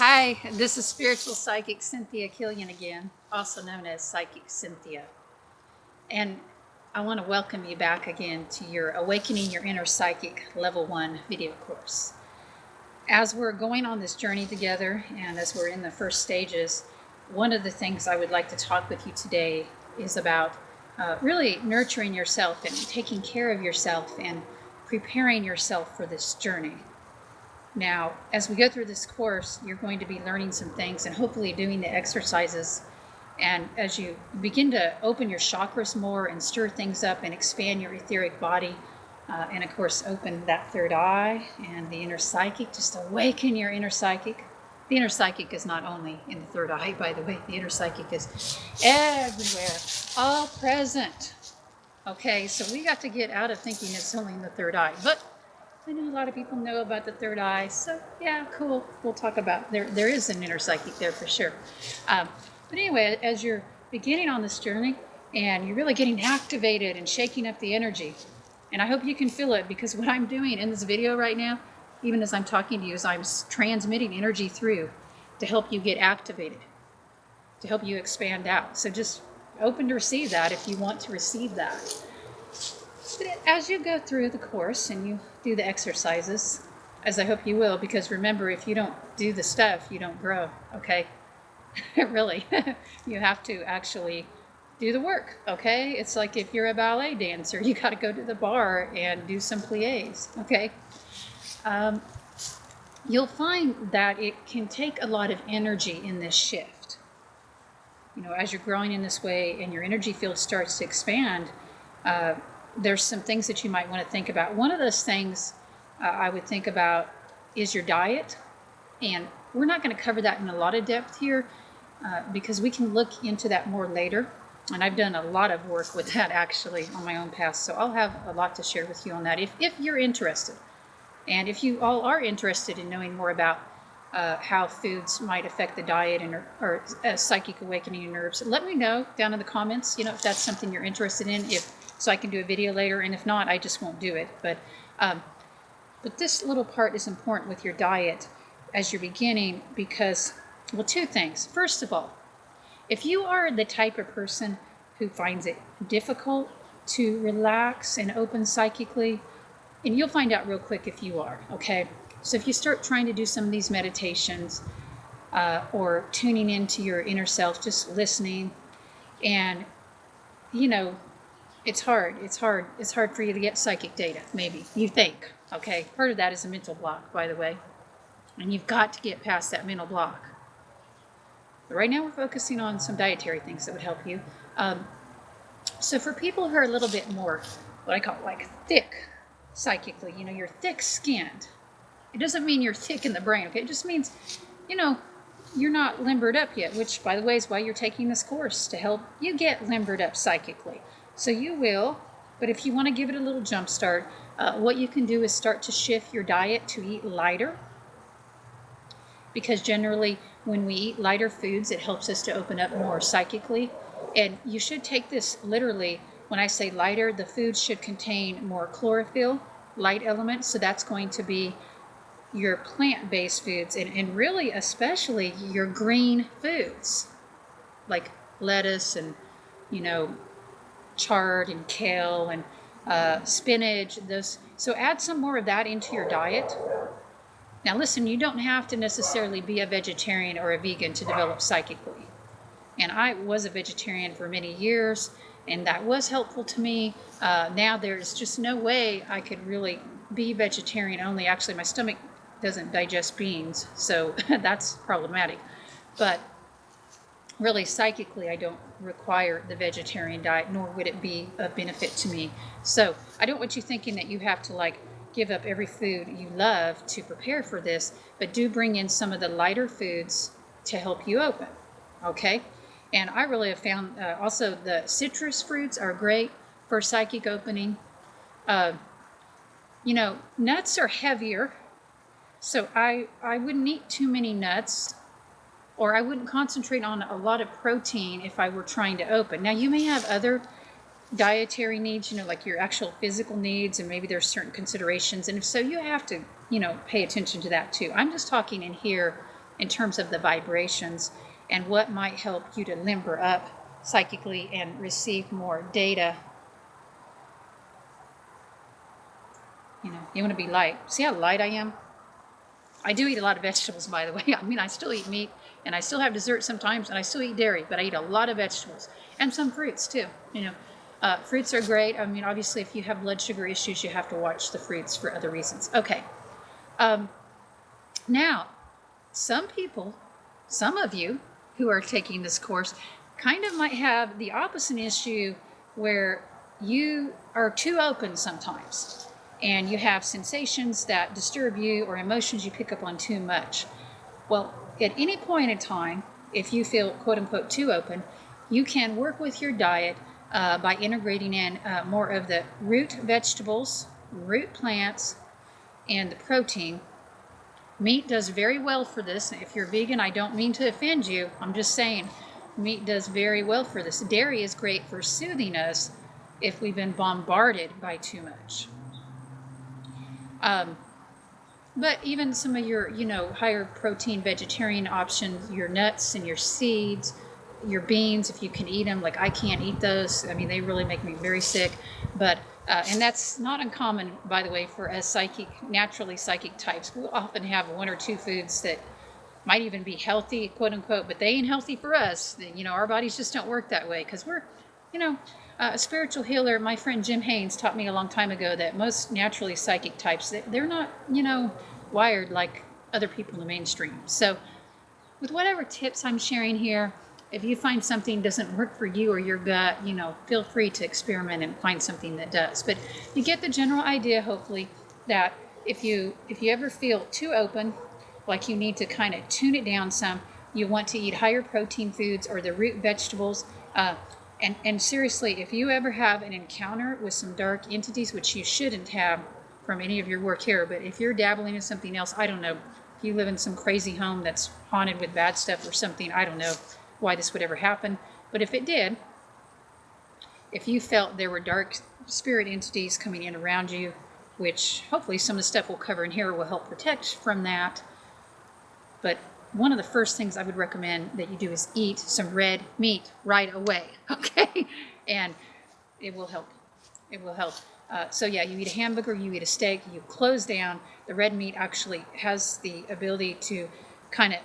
Hi, this is Spiritual Psychic Cynthia Killian again, also known as Psychic Cynthia. And I want to welcome you back again to your Awakening Your Inner Psychic Level 1 video course. As we're going on this journey together and as we're in the first stages, one of the things I would like to talk with you today is about really nurturing yourself and taking care of yourself and preparing yourself for this journey. Now, as we go through this course, you're going to be learning some things and hopefully doing the exercises. And as you begin to open your chakras more and stir things up and expand your etheric body, and of course, open that third eye and the inner psychic, just awaken your inner psychic. The inner psychic is not only in the third eye, by the way, the inner psychic is everywhere, all present. Okay, so we got to get out of thinking it's only in the third eye. But I know a lot of people know about the third eye, so yeah, cool. We'll talk about there is an inner psychic there for sure. But anyway, as you're beginning on this journey and you're really getting activated and shaking up the energy, and I hope you can feel it, because what I'm doing in this video right now, even as I'm talking to you, is I'm transmitting energy through to help you get activated, to help you expand out. So just open to receive that if you want to receive that. But as you go through the course and you do the exercises, as I hope you will, because remember, if you don't do the stuff, you don't grow, okay? Really, you have to actually do the work, okay? It's like if you're a ballet dancer, you got to go to the bar and do some pliés, okay? You'll find that it can take a lot of energy in this shift. You know, as you're growing in this way and your energy field starts to expand, there's some things that you might want to think about. One of those things I would think about is your diet. And we're not going to cover that in a lot of depth here because we can look into that more later. And I've done a lot of work with that actually on my own path. So I'll have a lot to share with you on that if you're interested. And if you all are interested in knowing more about how foods might affect the diet and or psychic awakening your nerves, let me know down in the comments, if that's something you're interested in, so I can do a video later, and if not, I just won't do it. But this little part is important with your diet as you're beginning because, well, two things. First of all, if you are the type of person who finds it difficult to relax and open psychically, and you'll find out real quick if you are, okay? So if you start trying to do some of these meditations or tuning into your inner self, just listening, and, it's hard for you to get psychic data, maybe, you think, okay? Part of that is a mental block, by the way, and you've got to get past that mental block. But right now we're focusing on some dietary things that would help you. So for people who are a little bit more, what I call like thick psychically, you're thick-skinned. It doesn't mean you're thick in the brain, okay? It just means, you're not limbered up yet, which, by the way, is why you're taking this course, to help you get limbered up psychically. So you will, but if you want to give it a little jump start, what you can do is start to shift your diet to eat lighter, because generally when we eat lighter foods, it helps us to open up more psychically. And you should take this literally. When I say lighter, the food should contain more chlorophyll, light elements, so that's going to be your plant-based foods, and really especially your green foods like lettuce and chard and kale and spinach, those. So add some more of that into your diet. Now listen, you don't have to necessarily be a vegetarian or a vegan to develop psychically, and I was a vegetarian for many years, and that was helpful to me. Now there's just no way I could really be vegetarian only. Actually, my stomach doesn't digest beans, so that's problematic. But really, psychically, I don't require the vegetarian diet, nor would it be a benefit to me. So I don't want you thinking that you have to give up every food you love to prepare for this, but do bring in some of the lighter foods to help you open, okay? And I really have found also the citrus fruits are great for psychic opening. Nuts are heavier, so I wouldn't eat too many nuts, or I wouldn't concentrate on a lot of protein if I were trying to open. Now, you may have other dietary needs, like your actual physical needs, and maybe there's certain considerations, and if so, you have to, pay attention to that too. I'm just talking in here in terms of the vibrations and what might help you to limber up psychically and receive more data. You know, you want to be light. See how light I am? I do eat a lot of vegetables, by the way. I mean, I still eat meat, and I still have dessert sometimes, and I still eat dairy, but I eat a lot of vegetables and some fruits too. You know, fruits are great. I mean, obviously, if you have blood sugar issues, you have to watch the fruits for other reasons. Okay. Now, some people, some of you who are taking this course, kind of might have the opposite issue where you are too open sometimes. And you have sensations that disturb you or emotions you pick up on too much. Well, at any point in time, if you feel quote unquote too open, you can work with your diet by integrating in more of the root vegetables, root plants, and the protein. Meat does very well for this. If you're vegan, I don't mean to offend you. I'm just saying meat does very well for this. Dairy is great for soothing us if we've been bombarded by too much. But even some of your, you know, higher protein vegetarian options, your nuts and your seeds, your beans, if you can eat them, like I can't eat those. I mean, they really make me very sick. But, and that's not uncommon, by the way, for us naturally psychic types. We'll often have one or two foods that might even be healthy, quote unquote, but they ain't healthy for us. You know, our bodies just don't work that way because we're, you know, a spiritual healer. My friend Jim Haynes taught me a long time ago that most naturally psychic types, they're not, you know, wired like other people in the mainstream. So with whatever tips I'm sharing here, if you find something doesn't work for you or your gut, you know, feel free to experiment and find something that does. But you get the general idea, hopefully, that if you ever feel too open, like you need to kind of tune it down some, you want to eat higher protein foods or the root vegetables. And seriously, if you ever have an encounter with some dark entities, which you shouldn't have from any of your work here, but if you're dabbling in something else, I don't know, if you live in some crazy home that's haunted with bad stuff or something, I don't know why this would ever happen. But if it did, if you felt there were dark spirit entities coming in around you, which hopefully some of the stuff we'll cover in here will help protect from that. But one of the first things I would recommend that you do is eat some red meat right away, okay? And it will help. It will help. So yeah, you eat a hamburger, you eat a steak, you close down. The red meat actually has the ability to kind of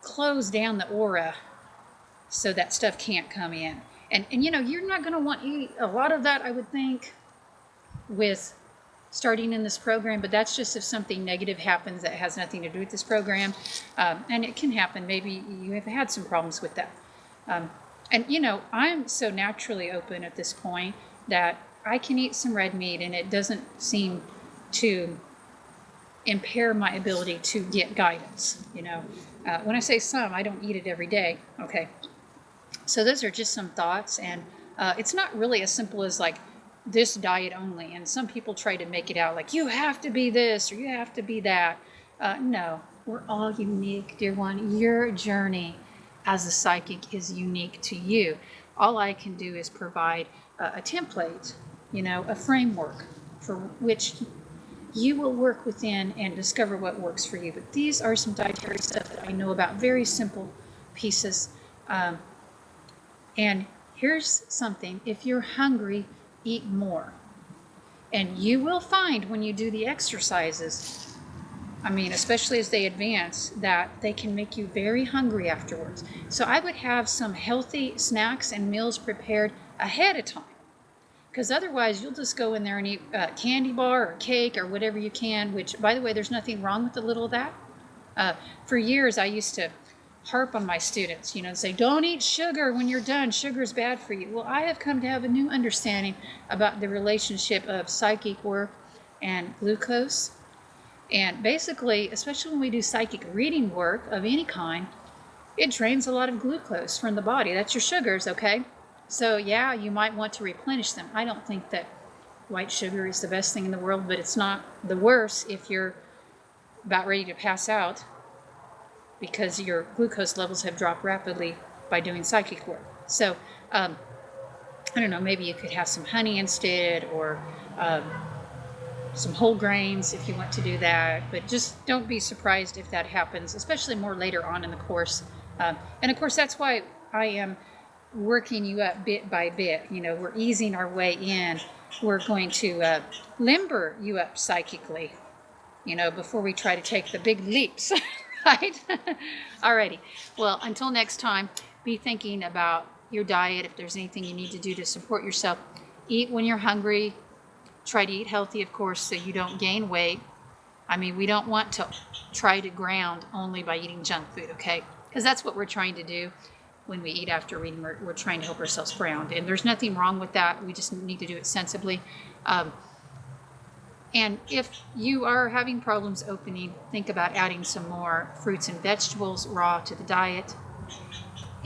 close down the aura so that stuff can't come in. And you know, you're not going to want to eat a lot of that, I would think, with starting in this program, but that's just if something negative happens that has nothing to do with this program. And it can happen. Maybe you have had some problems with that. And, you know, I'm so naturally open at this point that I can eat some red meat and it doesn't seem to impair my ability to get guidance. You know, when I say some, I don't eat it every day. Okay. So those are just some thoughts. And it's not really as simple as like, this diet only, and some people try to make it out like you have to be this or you have to be that. No, we're all unique, dear one. Your journey as a psychic is unique to you. All I can do is provide a template, you know, a framework for which you will work within and discover what works for you. But these are some dietary stuff that I know about, very simple pieces. And here's something: if you're hungry, eat more. And you will find when you do the exercises, I mean, especially as they advance, that they can make you very hungry afterwards. So I would have some healthy snacks and meals prepared ahead of time. Because otherwise you'll just go in there and eat a candy bar or cake or whatever you can, which, by the way, there's nothing wrong with a little of that. For years I used to harp on my students, you know, and say, don't eat sugar when you're done. Sugar's bad for you. Well, I have come to have a new understanding about the relationship of psychic work and glucose. And basically, especially when we do psychic reading work of any kind, it drains a lot of glucose from the body. That's your sugars, okay? So yeah, you might want to replenish them. I don't think that white sugar is the best thing in the world, but it's not the worst if you're about ready to pass out, because your glucose levels have dropped rapidly by doing psychic work. So, I don't know, maybe you could have some honey instead, or some whole grains if you want to do that, but just don't be surprised if that happens, especially more later on in the course. And of course, that's why I am working you up bit by bit. You know, we're easing our way in. We're going to limber you up psychically, you know, before we try to take the big leaps, right? Alrighty. Well, until next time, be thinking about your diet. If there's anything you need to do to support yourself, eat when you're hungry. Try to eat healthy, of course, so you don't gain weight. I mean, we don't want to try to ground only by eating junk food, okay? Because that's what we're trying to do when we eat after reading. We're trying to help ourselves ground. And there's nothing wrong with that. We just need to do it sensibly. And if you are having problems opening, think about adding some more fruits and vegetables raw to the diet.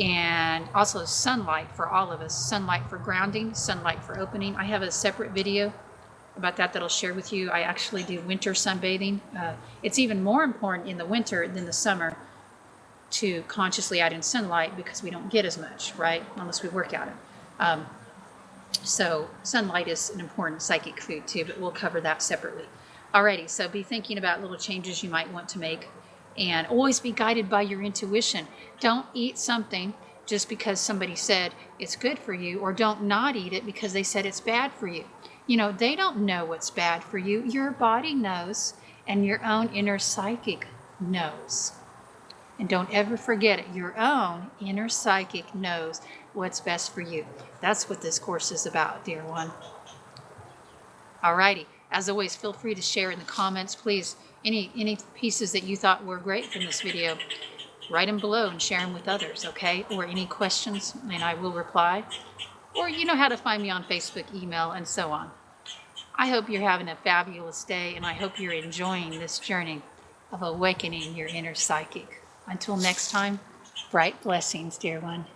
And also sunlight for all of us. Sunlight for grounding, sunlight for opening. I have a separate video about that I'll share with you. I actually do winter sunbathing. It's even more important in the winter than the summer to consciously add in sunlight because we don't get as much, right? Unless we work at it. So sunlight is an important psychic food too, but we'll cover that separately. Alrighty, so be thinking about little changes you might want to make, and always be guided by your intuition. Don't eat something just because somebody said it's good for you, or don't not eat it because they said it's bad for you. You know, they don't know what's bad for you. Your body knows, and your own inner psychic knows. And don't ever forget it. Your own inner psychic knows what's best for you. That's what this course is about, dear one. Alrighty. As always, feel free to share in the comments, please. Any pieces that you thought were great from this video, write them below and share them with others, okay? Or any questions, and I will reply. Or you know how to find me on Facebook, email, and so on. I hope you're having a fabulous day, and I hope you're enjoying this journey of awakening your inner psychic. Until next time, bright blessings, dear one.